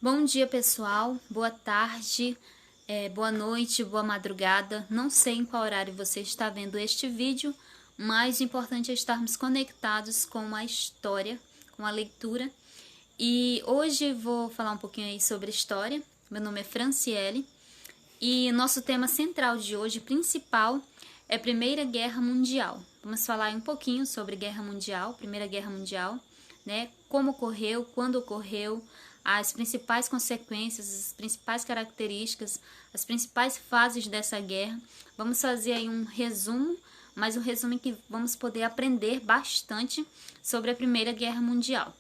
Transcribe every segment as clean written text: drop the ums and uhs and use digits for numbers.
Bom dia, pessoal. Boa tarde, boa noite, boa madrugada. Não sei em qual horário você está vendo este vídeo, mas o importante é estarmos conectados com a história, com a leitura. E hoje vou falar um pouquinho aí sobre história. Meu nome é Franciele e nosso tema central de hoje, principal, é Primeira Guerra Mundial. Vamos falar um pouquinho sobre Guerra Mundial, Primeira Guerra Mundial, né? Como ocorreu, quando ocorreu, as principais consequências, as principais características, as principais fases dessa guerra. Vamos fazer aí um resumo, mas um resumo em que vamos poder aprender bastante sobre a Primeira Guerra Mundial.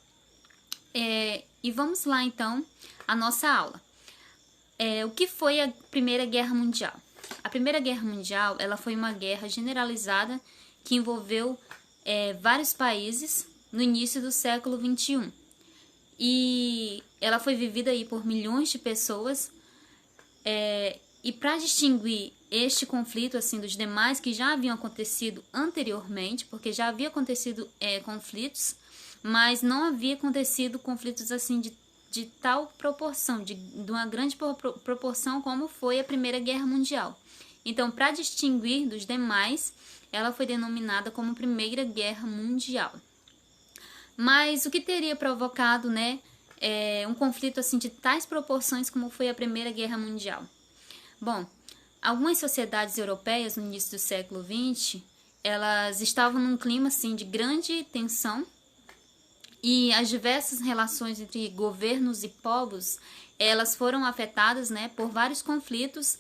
E vamos lá então a nossa aula. O que foi a Primeira Guerra Mundial? A Primeira Guerra Mundial, ela foi uma guerra generalizada que envolveu vários países no início do século XXI. E ela foi vivida aí por milhões de pessoas. E para distinguir este conflito assim dos demais que já haviam acontecido anteriormente, porque já havia acontecido conflitos, mas não havia acontecido conflitos assim de tal proporção, de uma grande proporção como foi a Primeira Guerra Mundial. Então, para distinguir dos demais, ela foi denominada como Primeira Guerra Mundial. Mas o que teria provocado, um conflito assim de tais proporções como foi a Primeira Guerra Mundial? Bom, algumas sociedades europeias no início do século XX, elas estavam num clima assim de grande tensão e as diversas relações entre governos e povos, elas foram afetadas, por vários conflitos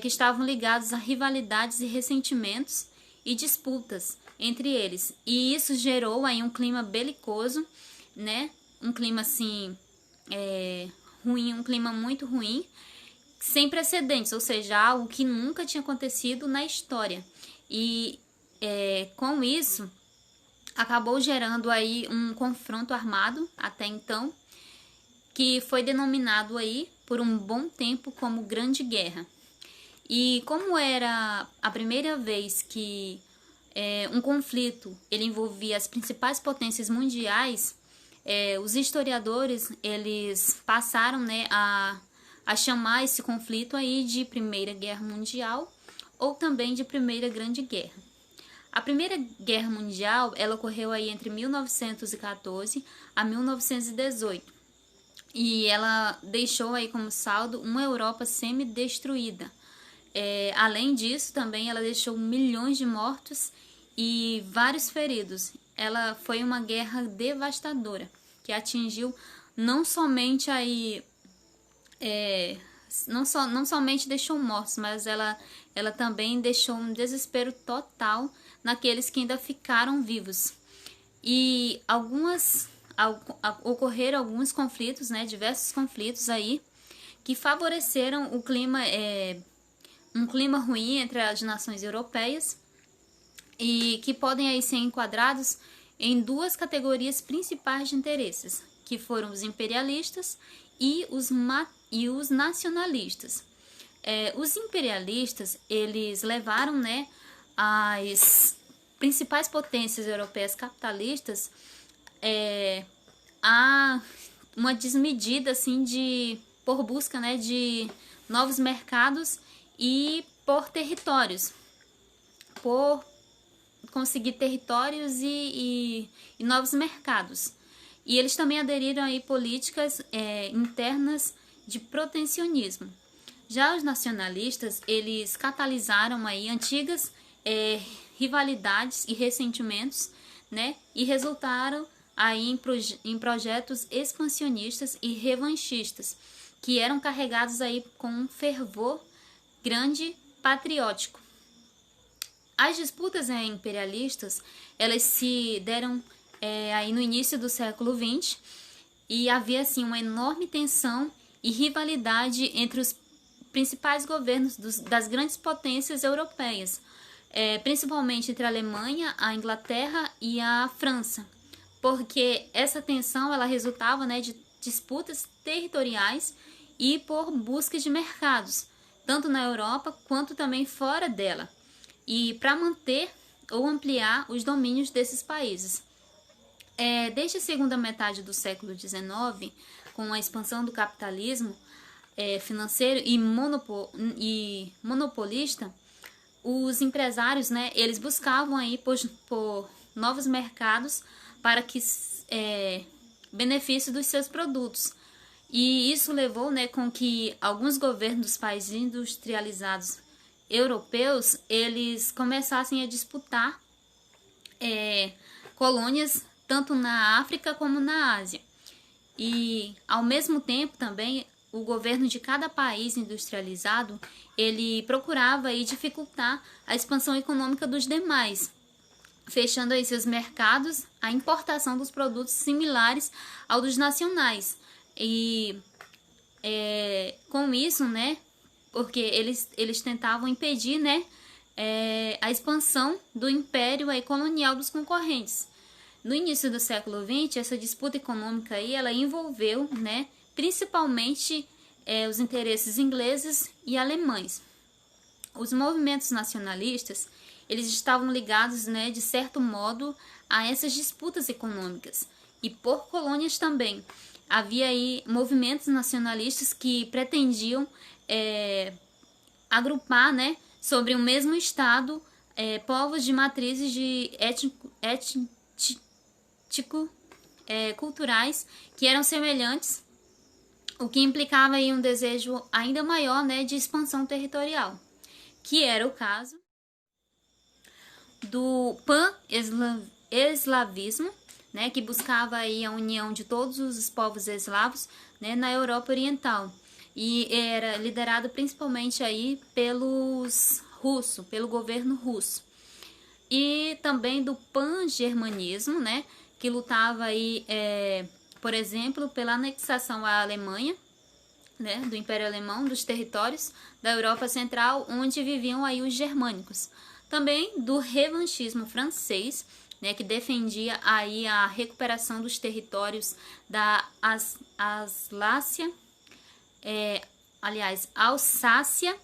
que estavam ligados a rivalidades e ressentimentos e disputas entre eles. E isso gerou aí um clima belicoso, um clima assim ruim, um clima muito ruim, sem precedentes, ou seja, algo que nunca tinha acontecido na história. E com isso acabou gerando aí um confronto armado até então, que foi denominado aí por um bom tempo como Grande Guerra. E como era a primeira vez que um conflito ele envolvia as principais potências mundiais, os historiadores eles passaram a chamar esse conflito aí de Primeira Guerra Mundial ou também de Primeira Grande Guerra. A Primeira Guerra Mundial ela ocorreu aí entre 1914 a 1918 e ela deixou aí como saldo uma Europa semi-destruída. Além disso, também ela deixou milhões de mortos e vários feridos. Ela foi uma guerra devastadora que atingiu não somente aí não somente deixou mortos, mas ela também deixou um desespero total naqueles que ainda ficaram vivos. E ocorreram alguns conflitos, diversos conflitos aí, que favoreceram o clima, um clima ruim entre as nações europeias e que podem aí ser enquadrados em duas categorias principais de interesses, que foram os imperialistas e os nacionalistas. Os imperialistas, eles levaram, as principais potências europeias capitalistas a uma desmedida assim por busca, de novos mercados e por territórios, por conseguir territórios e novos mercados. E eles também aderiram aí políticas internas de protecionismo. Já os nacionalistas, eles catalisaram aí antigas rivalidades e ressentimentos, e resultaram aí em projetos expansionistas e revanchistas, que eram carregados aí com um fervor grande patriótico. As disputas imperialistas, elas se deram aí no início do século XX e havia assim uma enorme tensão e rivalidade entre os principais governos das grandes potências europeias, principalmente entre a Alemanha, a Inglaterra e a França, porque essa tensão ela resultava de disputas territoriais e por busca de mercados, tanto na Europa quanto também fora dela, e para manter ou ampliar os domínios desses países. Desde a segunda metade do século XIX, com a expansão do capitalismo financeiro e monopolista, os empresários, né, eles buscavam aí por novos mercados para que benefício dos seus produtos. E isso levou, né, com que alguns governos dos países industrializados europeus, eles começassem a disputar colônias tanto na África como na Ásia. E ao mesmo tempo também o governo de cada país industrializado, ele procurava aí dificultar a expansão econômica dos demais, fechando aí seus mercados à importação dos produtos similares ao dos nacionais. E com isso, né, porque eles tentavam impedir, né, a expansão do império aí colonial dos concorrentes. No início do século XX, essa disputa econômica aí, ela envolveu, né, principalmente os interesses ingleses e alemães. Os movimentos nacionalistas, eles estavam ligados, né, de certo modo, a essas disputas econômicas e por colônias também. Havia aí movimentos nacionalistas que pretendiam agrupar, né, sobre o mesmo estado povos de matrizes de culturais que eram semelhantes, o que implicava aí um desejo ainda maior, né, de expansão territorial, que era o caso do pan-eslavismo, né, que buscava aí a união de todos os povos eslavos, né, na Europa Oriental, e era liderado principalmente aí pelo governo russo. E também do pan-germanismo, né, que lutava aí, por exemplo, pela anexação à Alemanha, né, do Império Alemão, dos territórios da Europa Central, onde viviam aí os germânicos. Também do revanchismo francês, né, que defendia aí a recuperação dos territórios da Alsácia,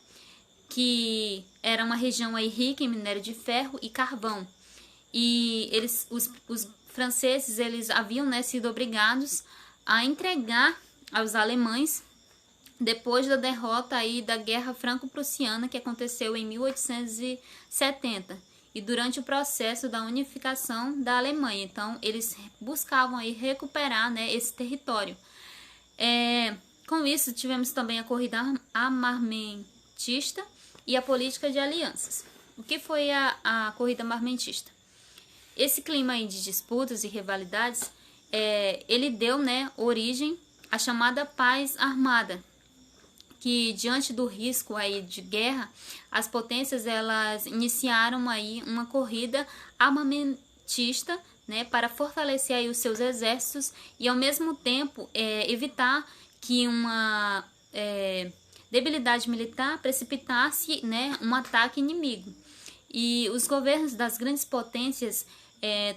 que era uma região aí rica em minério de ferro e carvão. E os franceses, eles haviam, né, sido obrigados a entregar aos alemães depois da derrota aí da Guerra Franco-Prussiana, que aconteceu em 1870, e durante o processo da unificação da Alemanha. Então, eles buscavam aí recuperar, né, esse território. Com isso, tivemos também a corrida armamentista e a política de alianças. O que foi a corrida armamentista? Esse clima aí de disputas e rivalidades, ele deu, né, origem à chamada paz armada, que diante do risco aí de guerra, as potências elas iniciaram aí uma corrida armamentista, né, para fortalecer aí os seus exércitos e ao mesmo tempo evitar que uma debilidade militar precipitasse, né, um ataque inimigo. E os governos das grandes potências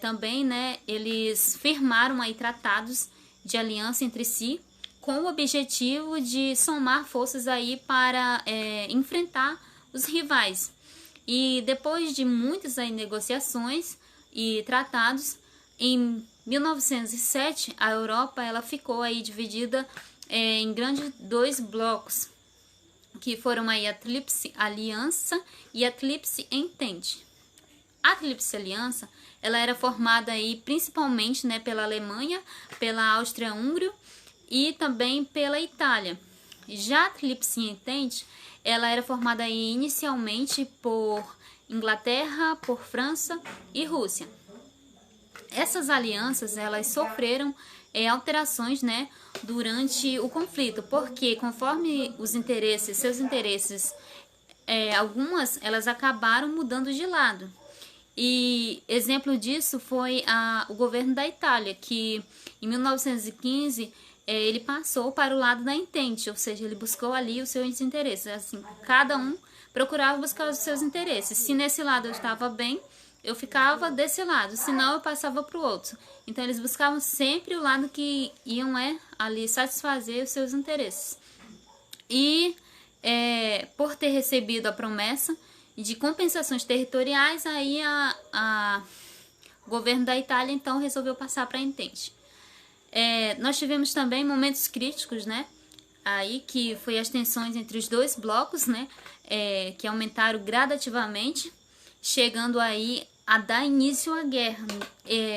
também, né, eles firmaram aí tratados de aliança entre si, com o objetivo de somar forças aí para enfrentar os rivais. E depois de muitas aí negociações e tratados, em 1907 a Europa ela ficou aí dividida em grandes dois blocos, que foram aí a Tríplice Aliança e a Tríplice Entente. A Tríplice Aliança ela era formada aí principalmente, né, pela Alemanha, pela Áustria-Hungria e também pela Itália. Já a Tríplice Entente, ela era formada aí inicialmente por Inglaterra, por França e Rússia. Essas alianças, elas sofreram alterações, né, durante o conflito, porque conforme seus interesses, algumas elas acabaram mudando de lado. E exemplo disso foi o governo da Itália, que em 1915 ele passou para o lado da Entente, ou seja, ele buscou ali os seus interesses. Assim, cada um procurava buscar os seus interesses. Se nesse lado eu estava bem, eu ficava desse lado, senão eu passava para o outro. Então eles buscavam sempre o lado que iam ali satisfazer os seus interesses. E por ter recebido a promessa de compensações territoriais, aí o governo da Itália então resolveu passar para a Entente. Nós tivemos também momentos críticos, né? Aí que foi as tensões entre os dois blocos, né? Que aumentaram gradativamente, chegando aí a dar início à guerra.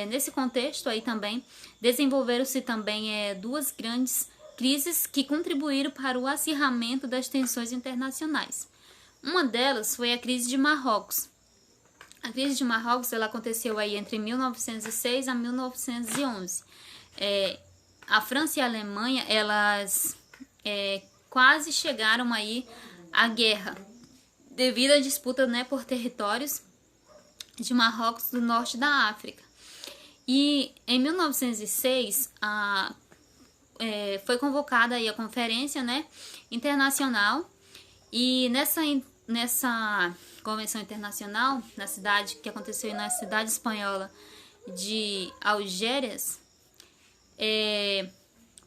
Nesse contexto aí também desenvolveram-se também duas grandes crises que contribuíram para o acirramento das tensões internacionais. Uma delas foi a crise de Marrocos. A crise de Marrocos ela aconteceu aí entre 1906 a 1911. A França e a Alemanha elas quase chegaram aí à guerra devido à disputa, né, por territórios de Marrocos do norte da África. E em 1906 foi convocada aí a conferência, né, internacional, e nessa convenção internacional, que aconteceu na cidade espanhola de Algésiras,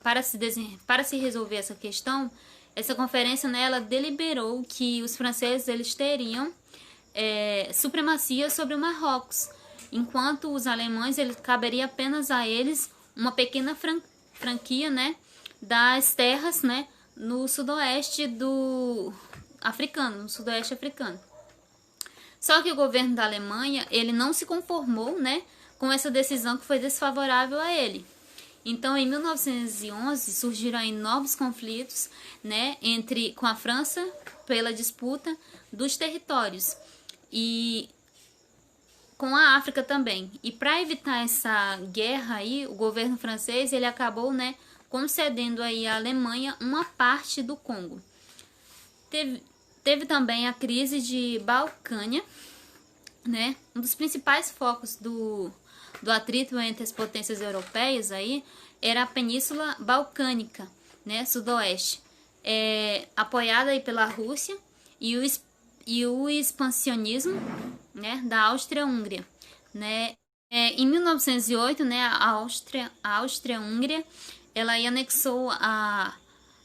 para se resolver essa questão, essa conferência, né, ela deliberou que os franceses eles teriam supremacia sobre o Marrocos, enquanto os alemães caberia apenas a eles uma pequena franquia, né, das terras, né, no sudoeste africano. Só que o governo da Alemanha ele não se conformou, né, com essa decisão que foi desfavorável a ele. Então, em 1911 surgiram aí novos conflitos, né, com a França pela disputa dos territórios e com a África também. E para evitar essa guerra aí, o governo francês ele acabou, né, concedendo aí à Alemanha uma parte do Congo. Teve também a crise de Balcânia, né? Um dos principais focos do atrito entre as potências europeias aí era a Península Balcânica, né, sudoeste, apoiada aí pela Rússia e o expansionismo, né, da Áustria-Hungria, né? Em 1908, né, a Áustria-Hungria ela anexou a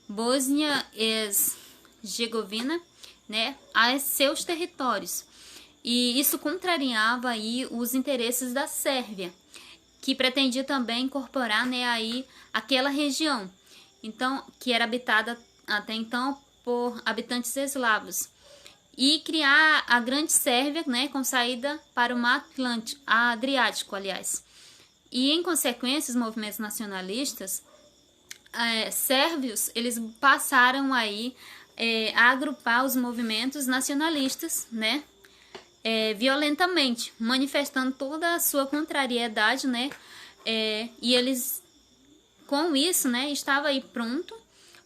Bósnia-Herzegovina, né, a seus territórios. E isso contrariava aí os interesses da Sérvia, que pretendia também incorporar, né, aí aquela região, então que era habitada até então por habitantes eslavos, e criar a Grande Sérvia, né, com saída para o Mar Adriático, aliás. E em consequência, os movimentos nacionalistas sérvios eles passaram aí a agrupar os movimentos nacionalistas, né, violentamente, manifestando toda a sua contrariedade, né, e eles, com isso, né, estava aí pronto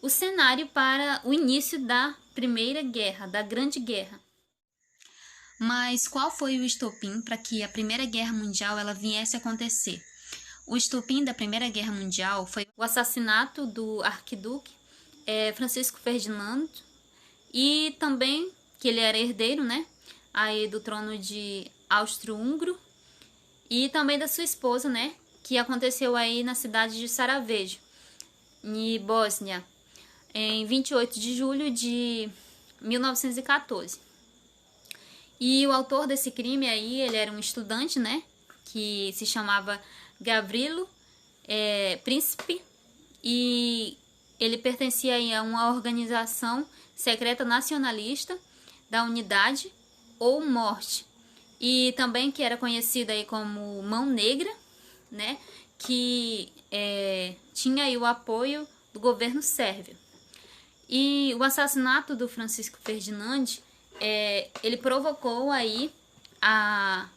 o cenário para o início da Primeira Guerra, da Grande Guerra. Mas qual foi o estopim para que a Primeira Guerra Mundial ela viesse a acontecer? O estopim da Primeira Guerra Mundial foi o assassinato do arquiduque Francisco Ferdinando, e também que ele era herdeiro, né, aí do trono de Austro-Húngaro, e também da sua esposa, né, que aconteceu aí na cidade de Sarajevo, em Bósnia, em 28 de julho de 1914. E o autor desse crime aí, ele era um estudante, né, que se chamava Gavrilo Príncipe, e ele pertencia aí a uma organização secreta nacionalista da Unidade ou Morte, e também que era conhecida aí como Mão Negra, né, que tinha aí o apoio do governo sérvio. E o assassinato do Francisco Ferdinand, ele provocou aí a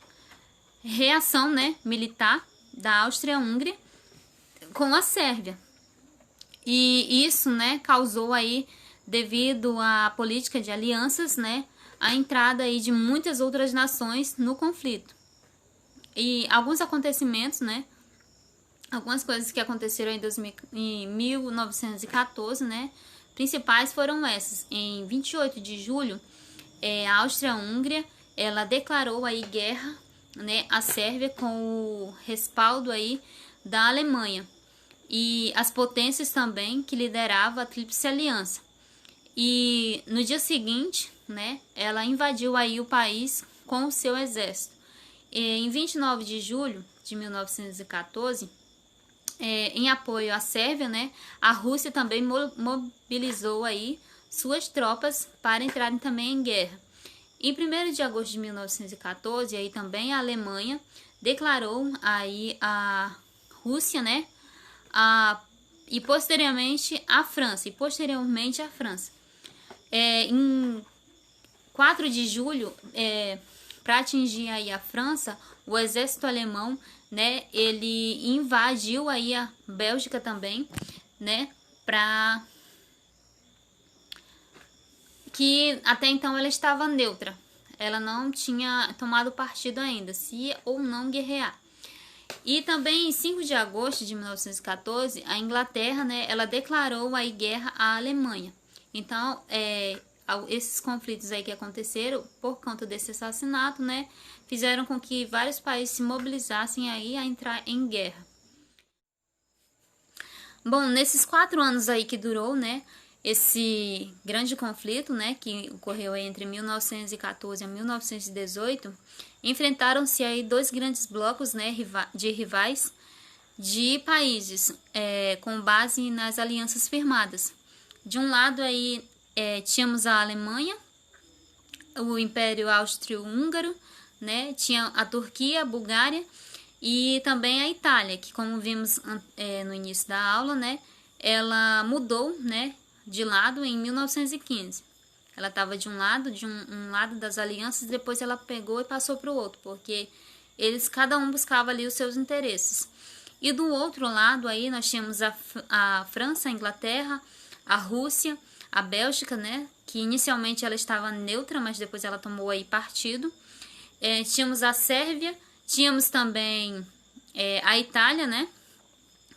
reação, né, militar da Áustria-Hungria com a Sérvia. E isso, né, causou aí, devido à política de alianças, né, a entrada aí de muitas outras nações no conflito. E alguns acontecimentos, né, algumas coisas que aconteceram em 1914, né, principais foram essas. Em 28 de julho, a Áustria-Hungria, ela declarou aí guerra, né, à Sérvia com o respaldo aí da Alemanha e as potências também que liderava a Tríplice Aliança. E no dia seguinte, né, ela invadiu aí o país com o seu exército. Em 29 de julho de 1914, em apoio à Sérvia, né, a Rússia também mobilizou aí suas tropas para entrarem também em guerra. Em 1º de agosto de 1914, aí também a Alemanha declarou aí a Rússia, né, e posteriormente a França, em 4 de julho, para atingir aí a França, o exército alemão, né, ele invadiu aí a Bélgica também, né, que até então ela estava neutra. Ela não tinha tomado partido ainda, se ou não guerrear. E também em 5 de agosto de 1914, a Inglaterra, né, ela declarou aí guerra à Alemanha. Então, esses conflitos aí que aconteceram por conta desse assassinato, né, fizeram com que vários países se mobilizassem aí a entrar em guerra. Bom, nesses 4 anos aí que durou, né, esse grande conflito, né, que ocorreu entre 1914 a 1918, enfrentaram-se aí 2 grandes blocos, né, de rivais de países com base nas alianças firmadas. De um lado aí tínhamos a Alemanha, o Império Austro-Húngaro, né, tinha a Turquia, a Bulgária e também a Itália, que como vimos no início da aula, né, ela mudou, né, de lado em 1915. Ela estava de um lado, um lado das alianças, depois ela pegou e passou para o outro, porque cada um buscava ali os seus interesses. E do outro lado aí nós tínhamos a França, a Inglaterra, a Rússia, a Bélgica, né, que inicialmente ela estava neutra, mas depois ela tomou aí partido. Tínhamos a Sérvia, tínhamos também a Itália, né,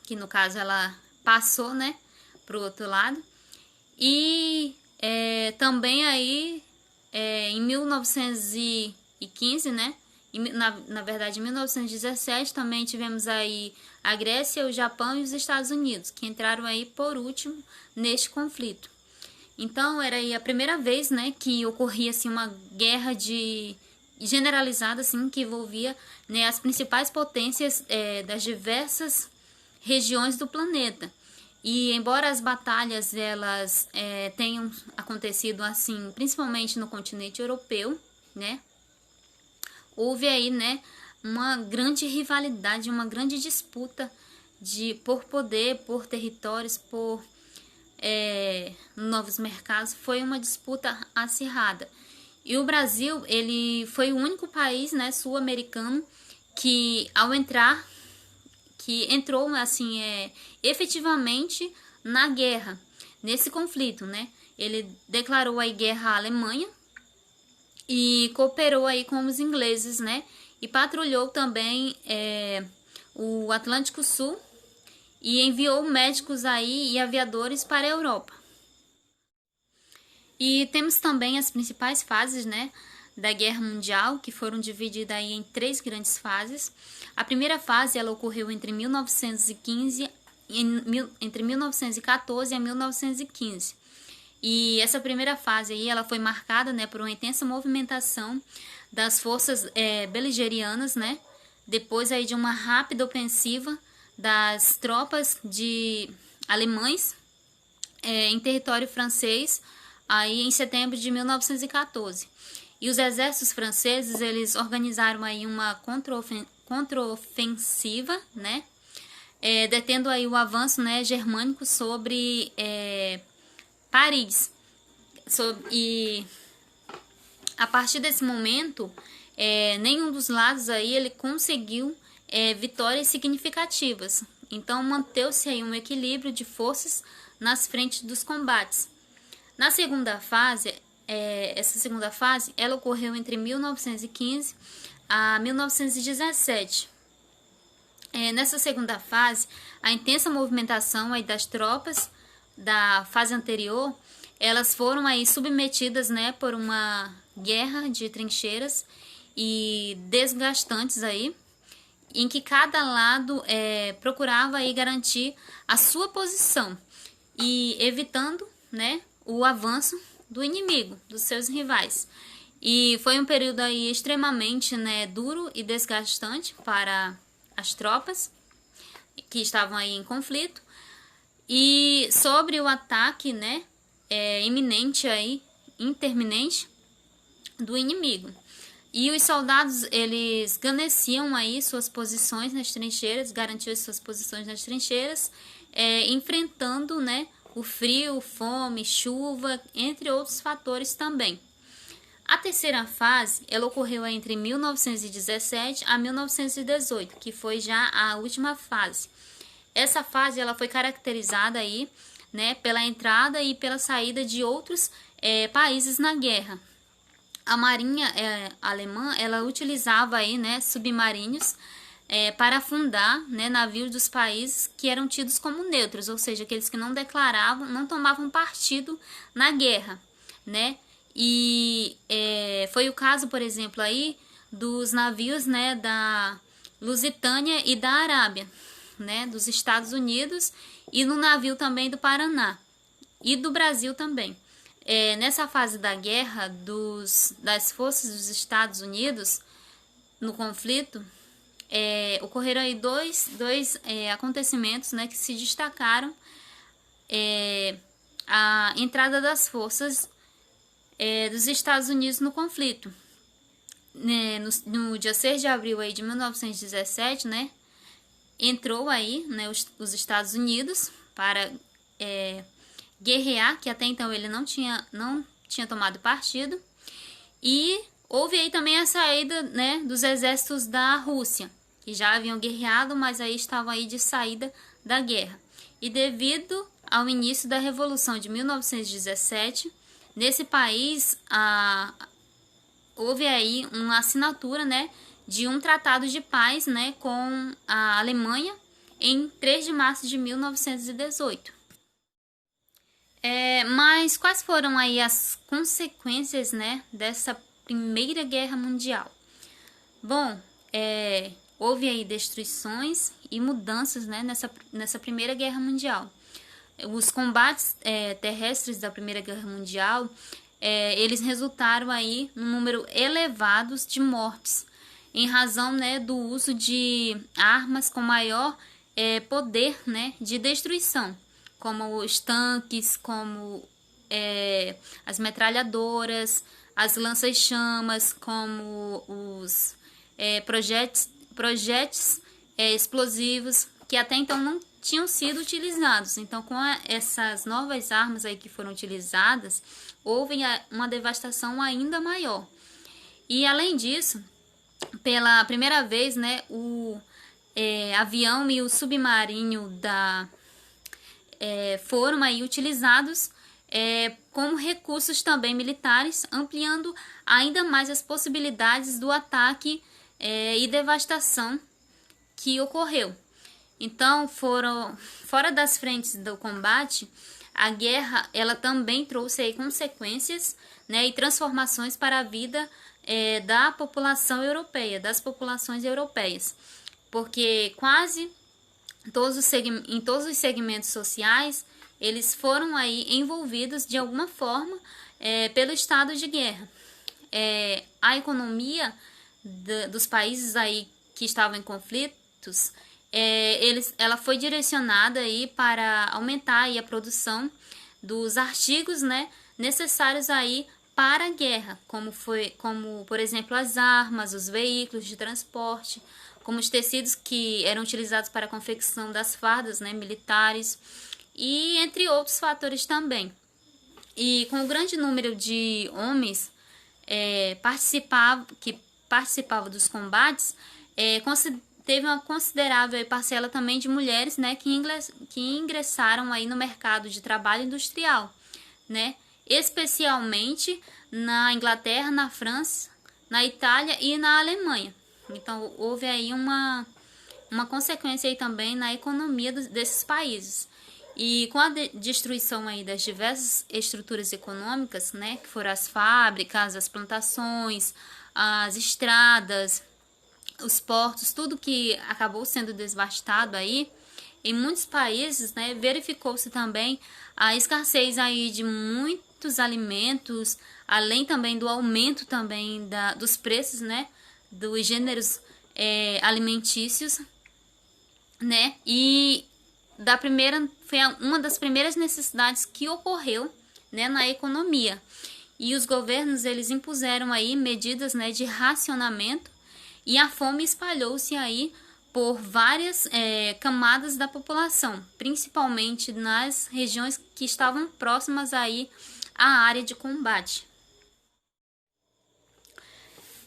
que no caso ela passou, né, para o outro lado. E também aí em 1915, né, na verdade em 1917 também tivemos aí a Grécia, o Japão e os Estados Unidos, que entraram aí por último neste conflito. Então era aí a primeira vez, né, que ocorria assim uma guerra generalizada assim, que envolvia, né, as principais potências das diversas regiões do planeta. E embora as batalhas elas tenham acontecido assim, principalmente no continente europeu, né, houve aí, né, uma grande rivalidade, uma grande disputa por poder, por territórios, por novos mercados. Foi uma disputa acirrada. E o Brasil, ele foi o único país, né, sul-americano que entrou assim efetivamente na guerra, nesse conflito, né? Ele declarou aí guerra à Alemanha e cooperou aí com os ingleses, né? E patrulhou também o Atlântico Sul e enviou médicos aí e aviadores para a Europa. E temos também as principais fases, né, da Guerra Mundial, que foram divididas aí em 3 grandes fases. A primeira fase ela ocorreu entre 1914 a 1915. E essa primeira fase aí ela foi marcada, né, por uma intensa movimentação das forças beligerianas, né? Depois aí de uma rápida ofensiva das tropas alemães em território francês aí em setembro de 1914. E os exércitos franceses, eles organizaram aí uma contraofensiva, né, detendo aí o avanço, né, germânico sobre Paris. E a partir desse momento, nenhum dos lados aí ele conseguiu vitórias significativas. Então manteve-se aí um equilíbrio de forças nas frentes dos combates. Na segunda fase, essa segunda fase, ela ocorreu entre 1915 a 1917. Nessa segunda fase, a intensa movimentação aí das tropas da fase anterior, elas foram aí submetidas, né, por uma guerra de trincheiras e desgastantes aí, em que cada lado procurava aí garantir a sua posição e evitando, né, o avanço do inimigo, dos seus rivais. E foi um período aí extremamente, né, duro e desgastante para as tropas. que estavam aí em conflito, e sobre o ataque, né, iminente aí, interminente do inimigo. E os soldados, eles garneciam aí suas posições nas trincheiras, garantiam suas posições nas trincheiras, enfrentando, né, o frio, fome, chuva, entre outros fatores também. A terceira fase, ela ocorreu entre 1917 a 1918, que foi já a última fase. Essa fase, ela foi caracterizada aí, né, pela entrada e pela saída de outros países na guerra. A marinha alemã, ela utilizava aí, né, submarinos para afundar, né, navios dos países que eram tidos como neutros, ou seja, aqueles que não declaravam, não tomavam partido na guerra, né? E foi o caso, por exemplo, aí dos navios, né, da Lusitânia e da Arábia, né, dos Estados Unidos, e no navio também do Paraná e do Brasil também. Nessa fase da guerra das forças dos Estados Unidos no conflito, ocorreram aí dois acontecimentos, né, que se destacaram. A entrada das forças dos Estados Unidos no conflito. No dia 6 de abril aí de 1917, né, entrou aí, né, os Estados Unidos para guerrear, que até então ele não tinha tomado partido, e houve aí também a saída, né, dos exércitos da Rússia, que já haviam guerreado, mas aí estavam aí de saída da guerra. E devido ao início da Revolução de 1917, nesse país houve aí uma assinatura, né, de um tratado de paz, né, com a Alemanha em 3 de março de 1918. Mas quais foram aí as consequências, né, dessa Primeira Guerra Mundial? Bom, houve aí destruições e mudanças, né, nessa Primeira Guerra Mundial. Os combates terrestres da Primeira Guerra Mundial, eles resultaram aí num número elevado de mortes, em razão, né, do uso de armas com maior poder, né, de destruição, como os tanques, como as metralhadoras, as lanças-chamas, como os projéteis explosivos, que até então não tinham sido utilizados. Então, com essas novas armas aí que foram utilizadas, houve uma devastação ainda maior. E além disso, pela primeira vez, né, o avião e o submarino foram aí utilizados como recursos também militares, ampliando ainda mais as possibilidades do ataque e devastação que ocorreu. Então, fora das frentes do combate, a guerra ela também trouxe aí consequências, né, e transformações para a vida da população europeia, das populações europeias, porque quase em todos os segmentos sociais eles foram aí envolvidos de alguma forma pelo estado de guerra. A economia dos países aí que estavam em conflitos, ela foi direcionada aí para aumentar aí a produção dos artigos, né, necessários aí para a guerra, como por exemplo as armas, os veículos de transporte, como os tecidos que eram utilizados para a confecção das fardas, né, militares, e entre outros fatores também. E com o grande número de homens que participavam dos combates, teve uma considerável parcela também de mulheres, né, que ingressaram aí no mercado de trabalho industrial, né, especialmente na Inglaterra, na França, na Itália e na Alemanha. Então, houve aí uma consequência aí também na economia desses países. E com a destruição aí das diversas estruturas econômicas, né, que foram as fábricas, as plantações, as estradas, os portos, tudo que acabou sendo devastado aí, em muitos países, né, verificou-se também a escassez aí de muitos alimentos, além também do aumento também dos preços, né, dos gêneros alimentícios, né? E foi uma das primeiras necessidades que ocorreu, né, na economia. E os governos, eles impuseram aí medidas, né, de racionamento, e a fome espalhou-se aí por várias camadas da população, principalmente nas regiões que estavam próximas aí à área de combate.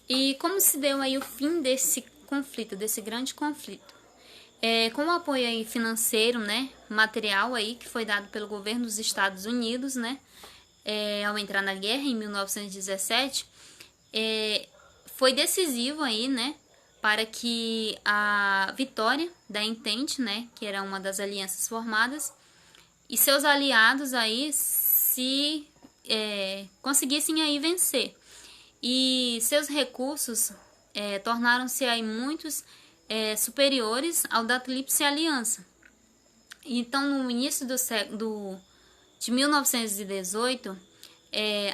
E como se deu aí o fim desse conflito, desse grande conflito? Com o apoio aí financeiro, né, material aí que foi dado pelo governo dos Estados Unidos, né, ao entrar na guerra em 1917, foi decisivo aí, né, para que a vitória da Entente, né, que era uma das alianças formadas, e seus aliados aí conseguissem aí vencer. E seus recursos tornaram-se aí muitos superiores ao da Tríplice Aliança. Então, no início de 1918,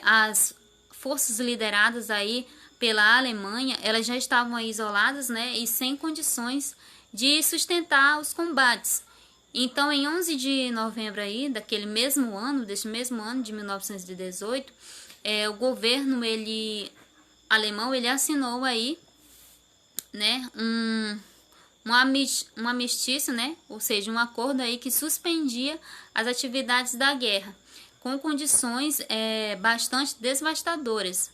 as forças lideradas aí pela Alemanha, elas já estavam aí isoladas, né, e sem condições de sustentar os combates. Então, em 11 de novembro aí, deste mesmo ano de 1918, o governo alemão assinou aí, né, um armistício, né, ou seja, um acordo aí que suspendia as atividades da guerra, com condições bastante devastadoras.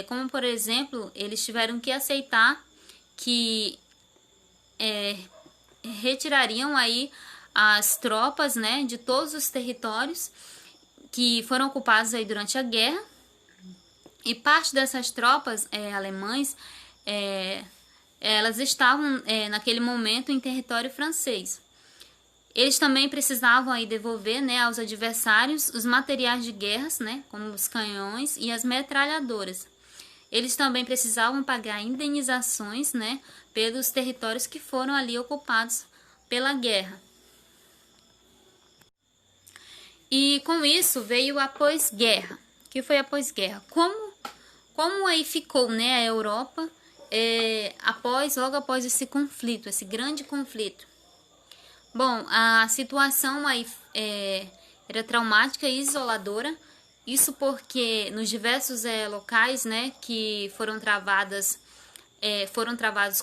Como, por exemplo, eles tiveram que aceitar que retirariam aí as tropas, né, de todos os territórios que foram ocupados aí durante a guerra, e parte dessas tropas alemãs, elas estavam naquele momento em território francês. Eles também precisavam aí devolver, né, aos adversários os materiais de guerra, né, como os canhões e as metralhadoras. Eles também precisavam pagar indenizações, né, pelos territórios que foram ali ocupados pela guerra. E com isso veio a pós-guerra. O que foi a pós-guerra? Como aí ficou, né, a Europa logo após esse conflito, esse grande conflito? Bom, a situação aí era traumática e isoladora. Isso porque nos diversos locais, né, que foram travados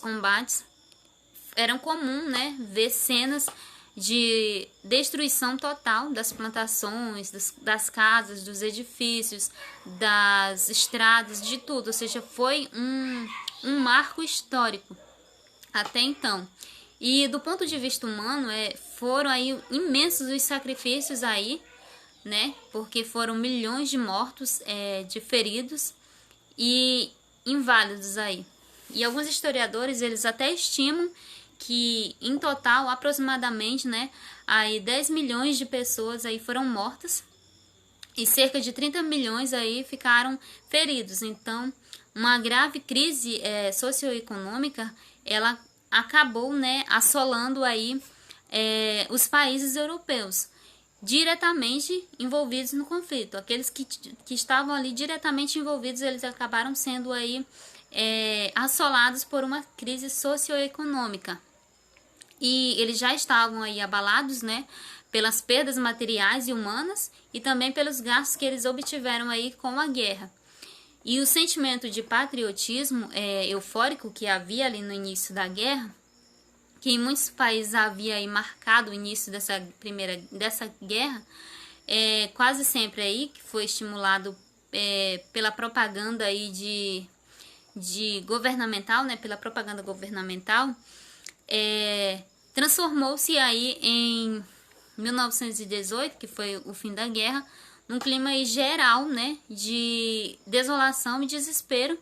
combates, era comum, né, ver cenas de destruição total das plantações, das casas, dos edifícios, das estradas, de tudo. Ou seja, foi um marco histórico até então. E do ponto de vista humano, foram aí imensos os sacrifícios aí, né? Porque foram milhões de mortos, de feridos e inválidos aí. E alguns historiadores, eles até estimam que em total, aproximadamente, né, aí 10 milhões de pessoas aí foram mortas e cerca de 30 milhões aí ficaram feridos. Então, uma grave crise socioeconômica, ela acabou, né, assolando aí os países europeus diretamente envolvidos no conflito. Aqueles que estavam ali diretamente envolvidos, eles acabaram sendo aí assolados por uma crise socioeconômica. E eles já estavam aí abalados, né, pelas perdas materiais e humanas e também pelos gastos que eles obtiveram aí com a guerra. E o sentimento de patriotismo eufórico que havia ali no início da guerra, que em muitos países havia aí marcado o início dessa guerra, quase sempre aí que foi estimulado pela propaganda aí de governamental, né, pela propaganda governamental, transformou-se aí em 1918, que foi o fim da guerra, num clima aí geral, né, de desolação e desespero,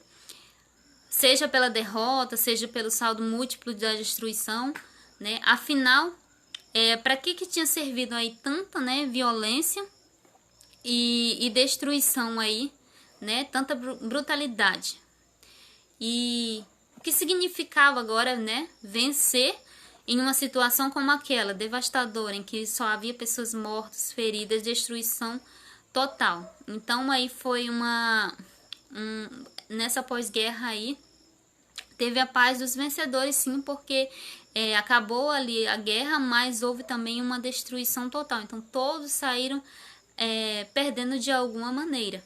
seja pela derrota, seja pelo saldo múltiplo da destruição, né? Afinal, para que tinha servido aí tanta, né, violência e destruição aí, né, tanta brutalidade? E o que significava agora, né, vencer em uma situação como aquela, devastadora, em que só havia pessoas mortas, feridas, destruição total? Então aí foi nessa pós-guerra aí, teve a paz dos vencedores, sim, porque acabou ali a guerra, mas houve também uma destruição total. Então todos saíram perdendo de alguma maneira.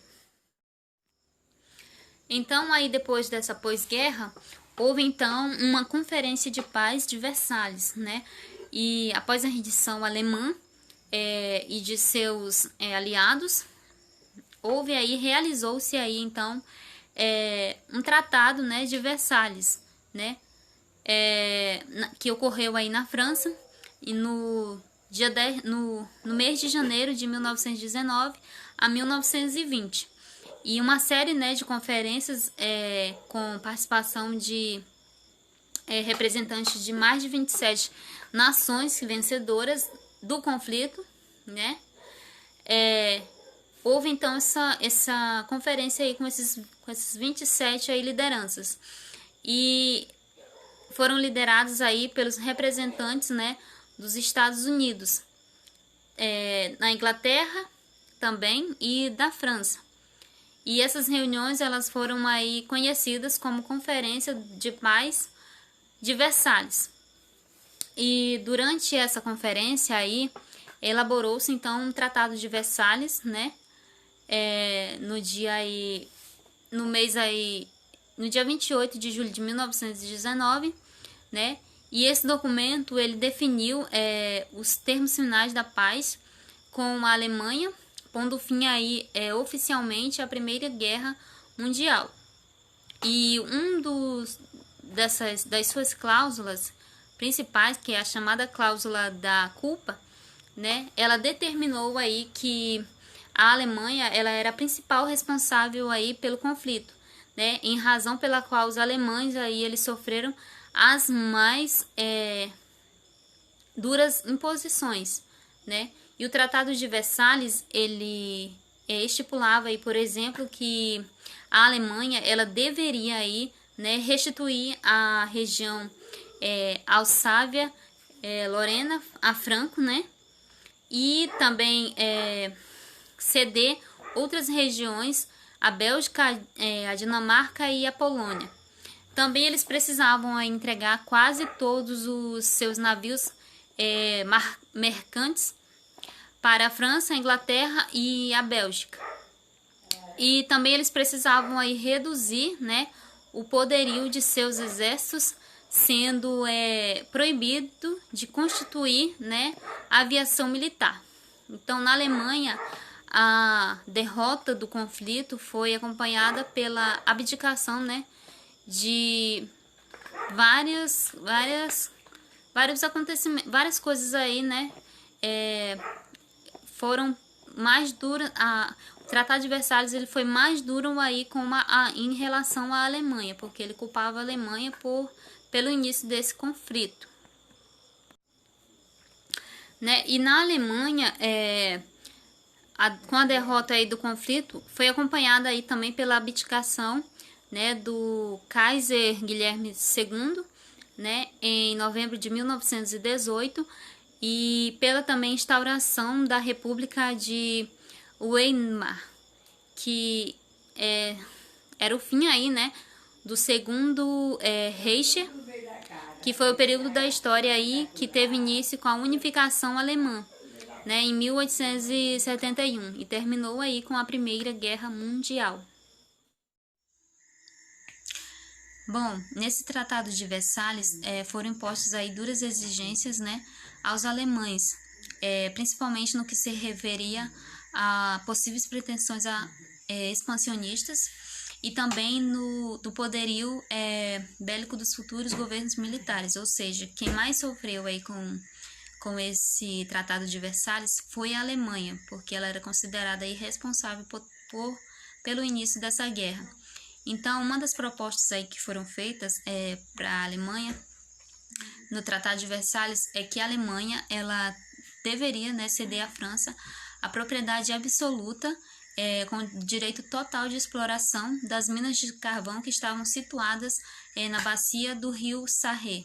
Então aí depois dessa pós-guerra, houve então uma conferência de paz de Versalhes, né? E após a rendição alemã e de seus aliados, realizou-se aí então um tratado, né, de Versalhes, né? Que ocorreu aí na França e no mês de janeiro de 1919 a 1920. E uma série, né, de conferências com participação de representantes de mais de 27 nações vencedoras do conflito, né? Houve então essa conferência aí com esses 27 aí lideranças. E foram liderados aí pelos representantes, né, dos Estados Unidos, na Inglaterra também e da França. E essas reuniões elas foram aí conhecidas como Conferência de Paz de Versalhes. E durante essa conferência aí elaborou-se então um Tratado de Versalhes, né? No dia 28 de julho de 1919, né? E esse documento ele definiu os termos finais da paz com a Alemanha, pondo fim aí oficialmente à Primeira Guerra Mundial. E das suas cláusulas principais, que é a chamada cláusula da culpa, né? Ela determinou aí que a Alemanha ela era a principal responsável aí pelo conflito, né? Em razão pela qual os alemães aí eles sofreram as mais duras imposições, né? E o Tratado de Versalhes ele estipulava aí, por exemplo, que a Alemanha ela deveria aí, né, restituir a região Alsácia, Lorena a Franco, né? E também ceder outras regiões, a Bélgica, a Dinamarca e a Polônia. Também eles precisavam entregar quase todos os seus navios mercantes para a França, a Inglaterra e a Bélgica. E também eles precisavam aí reduzir, né, o poderio de seus exércitos, sendo proibido de constituir, né, a aviação militar. Então, na Alemanha, a derrota do conflito foi acompanhada pela abdicação, né, de vários acontecimentos, várias coisas aí, né, foram mais duras. O Tratado de Versalhes ele foi mais duro aí em relação à Alemanha, porque ele culpava a Alemanha pelo início desse conflito, né? E na Alemanha, com a derrota aí do conflito, foi acompanhada aí também pela abdicação, né, do Kaiser Guilherme II, né, em novembro de 1918, e pela também instauração da República de Weimar, que era o fim aí, né, do segundo Reich, que foi o período da história aí que teve início com a unificação alemã, né, em 1871 e terminou aí com a Primeira Guerra Mundial. Bom, nesse Tratado de Versalhes foram impostas aí duras exigências, né, aos alemães, principalmente no que se referia a possíveis pretensões expansionistas e também do poderio bélico dos futuros governos militares, ou seja, quem mais sofreu aí com esse Tratado de Versalhes foi a Alemanha, porque ela era considerada aí responsável pelo início dessa guerra. Então, uma das propostas aí que foram feitas para a Alemanha no Tratado de Versalhes é que a Alemanha ela deveria, né, ceder à França a propriedade absoluta com direito total de exploração das minas de carvão que estavam situadas na bacia do rio Sarre.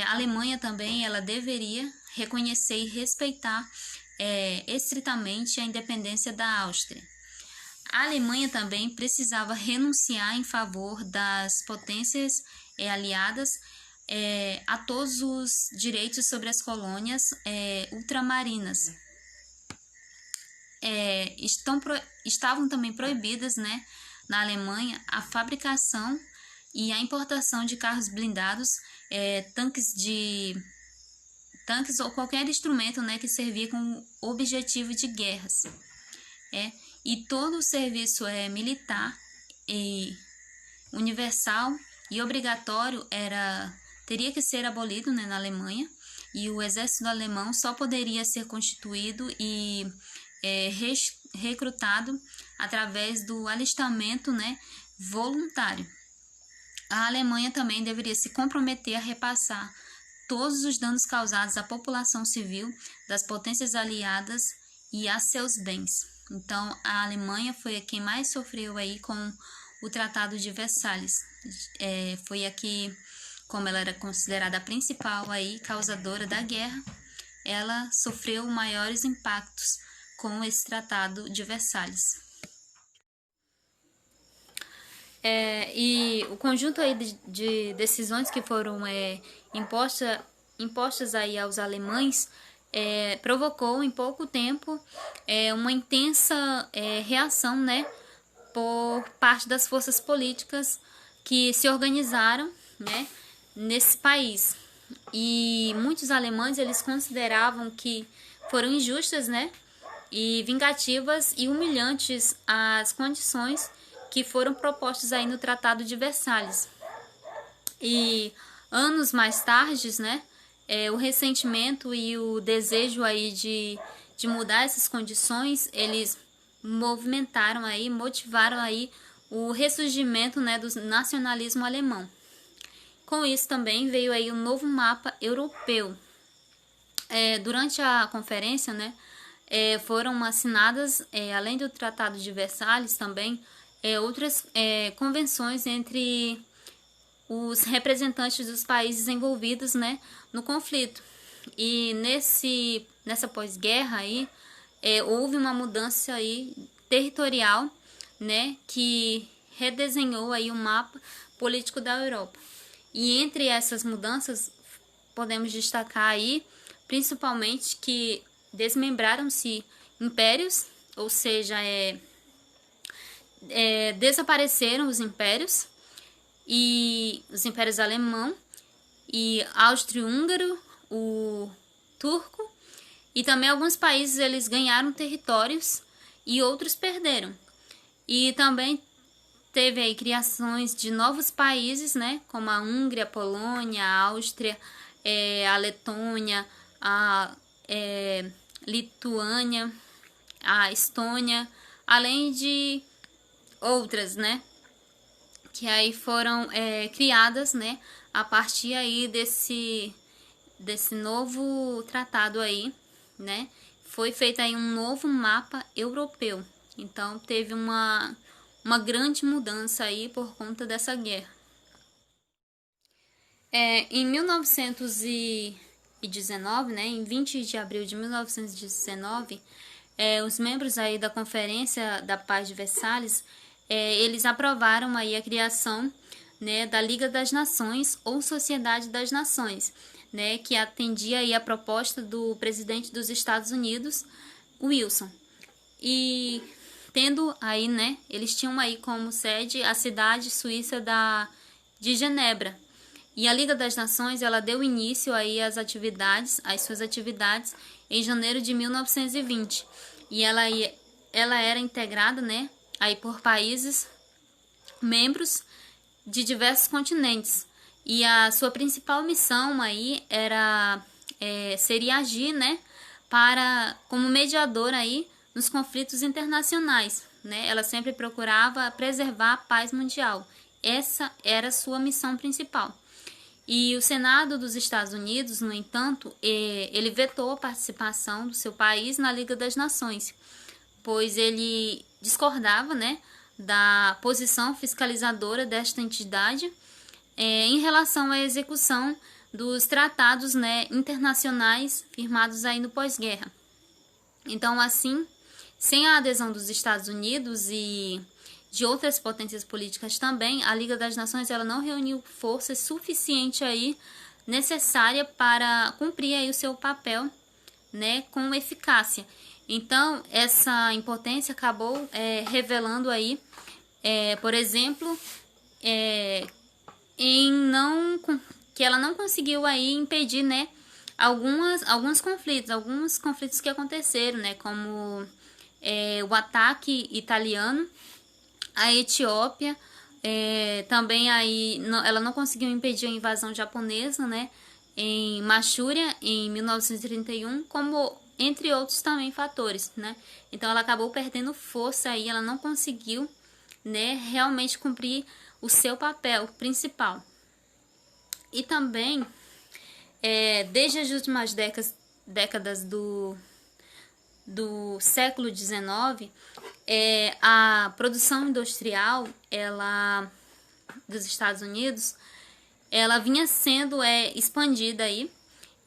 A Alemanha também ela deveria reconhecer e respeitar estritamente a independência da Áustria. A Alemanha também precisava renunciar em favor das potências aliadas a todos os direitos sobre as colônias ultramarinas. Estavam também proibidas, né, na Alemanha, a fabricação e a importação de carros blindados, tanques ou qualquer instrumento, né, que servia com objetivo de guerras. E todo o serviço militar e universal e obrigatório teria que ser abolido, né, na Alemanha, e o exército alemão só poderia ser constituído e recrutado através do alistamento, né, voluntário. A Alemanha também deveria se comprometer a repassar todos os danos causados à população civil das potências aliadas e a seus bens. Então, a Alemanha foi quem mais sofreu aí com o Tratado de Versalhes. Foi a que, como ela era considerada a principal aí causadora da guerra, ela sofreu maiores impactos com esse Tratado de Versalhes. E o conjunto aí de decisões que foram impostas aí aos alemães provocou em pouco tempo uma intensa reação, né, por parte das forças políticas que se organizaram, né, nesse país. E muitos alemães eles consideravam que foram injustas, né, e vingativas e humilhantes as condições que foram propostas aí no Tratado de Versalhes. E anos mais tarde, né, o ressentimento e o desejo aí de mudar essas condições, eles motivaram aí o ressurgimento, né, do nacionalismo alemão. Com isso também veio aí um novo mapa europeu. Durante a conferência, né, foram assinadas, além do Tratado de Versalhes também, outras convenções entre os representantes dos países envolvidos, né, no conflito. E nessa pós-guerra aí, houve uma mudança aí territorial, né, que redesenhou aí o mapa político da Europa. E entre essas mudanças, podemos destacar aí, principalmente, que desmembraram-se impérios, ou seja, desapareceram os impérios, e os impérios alemão e austro-húngaro, o turco, e também alguns países eles ganharam territórios e outros perderam. E também teve aí criações de novos países, né, como a Hungria, a Polônia, a Áustria, a Letônia, a Lituânia, a Estônia, além de outras, né, que aí foram criadas, né, a partir aí desse novo tratado aí, né, foi feito aí um novo mapa europeu. Então teve uma grande mudança aí por conta dessa guerra. Em 1919, né, em 20 de abril de 1919, os membros aí da Conferência da Paz de Versalhes, eles aprovaram aí a criação, né, da Liga das Nações ou Sociedade das Nações, né, que atendia aí a proposta do presidente dos Estados Unidos, Wilson. E tendo aí, né, eles tinham aí como sede a cidade suíça de Genebra. E a Liga das Nações, ela deu início aí às suas atividades em janeiro de 1920. E ela era integrada, né, aí por países membros de diversos continentes. E a sua principal missão aí seria agir, né, como mediadora aí nos conflitos internacionais, né? Ela sempre procurava preservar a paz mundial. Essa era a sua missão principal. E o Senado dos Estados Unidos, no entanto, ele vetou a participação do seu país na Liga das Nações, pois ele discordava, né, da posição fiscalizadora desta entidade em relação à execução dos tratados, né, internacionais firmados aí no pós-guerra. Então, assim, sem a adesão dos Estados Unidos e de outras potências políticas também, a Liga das Nações ela não reuniu forças suficiente aí necessária para cumprir aí o seu papel, né, com eficácia. Então, essa impotência acabou revelando aí, por exemplo, que ela não conseguiu aí impedir, né, alguns conflitos que aconteceram, né, como o ataque italiano à Etiópia. Também aí ela não conseguiu impedir a invasão japonesa, né, em Manchúria em 1931, como entre outros também fatores, né? Então ela acabou perdendo força aí, ela não conseguiu, né, realmente cumprir o seu papel principal. E também desde as últimas décadas do século XIX, a produção industrial dos Estados Unidos, ela vinha sendo expandida aí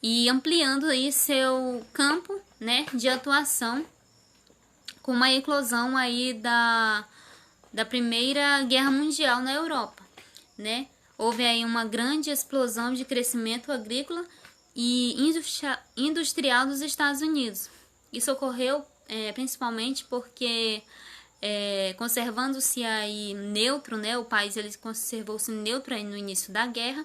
e ampliando aí seu campo, né, de atuação, com uma eclosão aí da Primeira Guerra Mundial na Europa, né? Houve aí uma grande explosão de crescimento agrícola e industrial dos Estados Unidos. Isso ocorreu principalmente porque conservando-se aí neutro, né? O país ele conservou-se neutro aí no início da guerra,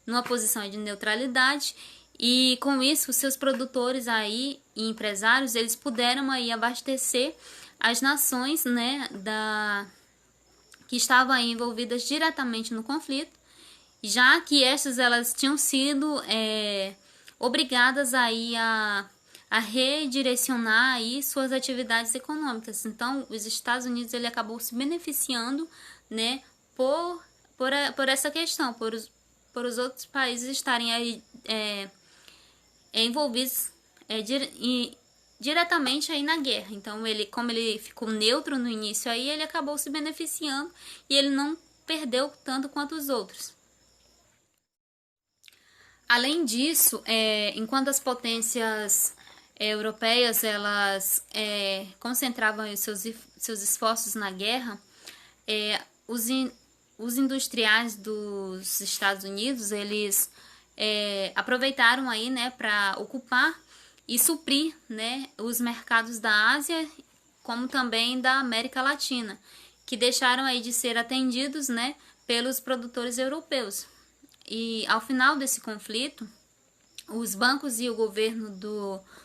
numa posição de neutralidade, e com isso seus produtores aí e empresários eles puderam aí abastecer as nações, né, que estavam aí envolvidas diretamente no conflito, já que estas elas tinham sido obrigadas aí a redirecionar aí suas atividades econômicas. Então, os Estados Unidos ele acabou se beneficiando, né, por essa questão, por os outros países estarem aí envolvidos diretamente aí na guerra. Então, como ele ficou neutro no início aí, ele acabou se beneficiando e ele não perdeu tanto quanto os outros. Além disso, enquanto as potências europeias elas concentravam os seus esforços na guerra, os industriais dos Estados Unidos eles aproveitaram aí, né, para ocupar e suprir, né, os mercados da Ásia como também da América Latina, que deixaram aí de ser atendidos, né, pelos produtores europeus. E ao final desse conflito, os bancos e o governo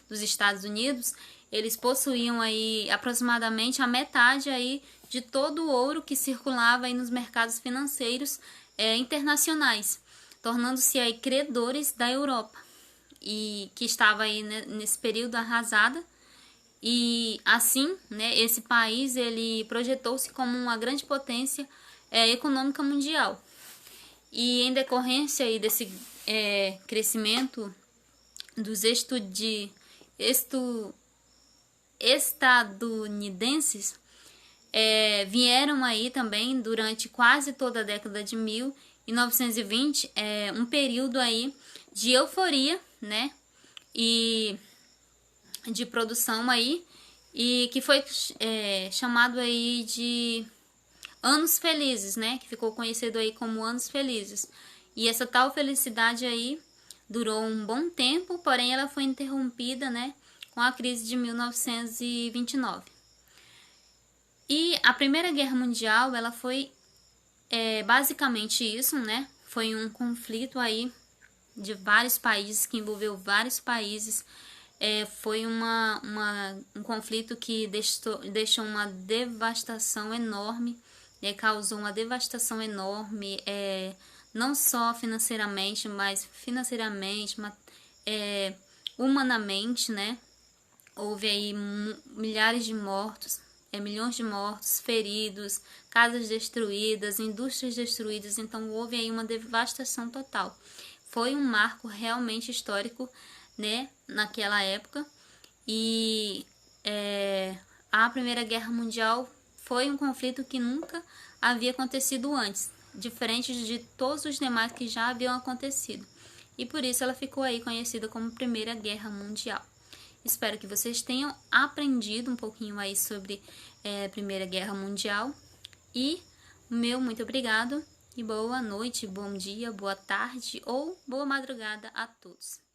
dos Estados Unidos, eles possuíam aí aproximadamente a metade aí de todo o ouro que circulava aí nos mercados financeiros internacionais, tornando-se aí credores da Europa, e que estava aí nesse período arrasada. E assim, né, esse país ele projetou-se como uma grande potência econômica mundial. E em decorrência aí desse crescimento dos estadunidenses, vieram aí também durante quase toda a década de 1920 um período aí de euforia, né, e de produção aí, e que foi chamado aí de Anos Felizes, né, que ficou conhecido aí como Anos Felizes. E essa tal felicidade aí durou um bom tempo, porém ela foi interrompida, né, com a crise de 1929. E a Primeira Guerra Mundial, ela foi basicamente isso, né, foi um conflito aí de vários países, que envolveu vários países. Foi um conflito que deixou uma devastação enorme, causou uma devastação enorme, não só financeiramente, mas humanamente, né? Houve aí milhares de mortos, milhões de mortos, feridos, casas destruídas, indústrias destruídas. Então houve aí uma devastação total. Foi um marco realmente histórico, né, naquela época. E a Primeira Guerra Mundial foi um conflito que nunca havia acontecido antes, diferente de todos os demais que já haviam acontecido. E por isso ela ficou aí conhecida como Primeira Guerra Mundial. Espero que vocês tenham aprendido um pouquinho aí sobre Primeira Guerra Mundial. E o meu muito obrigado e boa noite, bom dia, boa tarde ou boa madrugada a todos.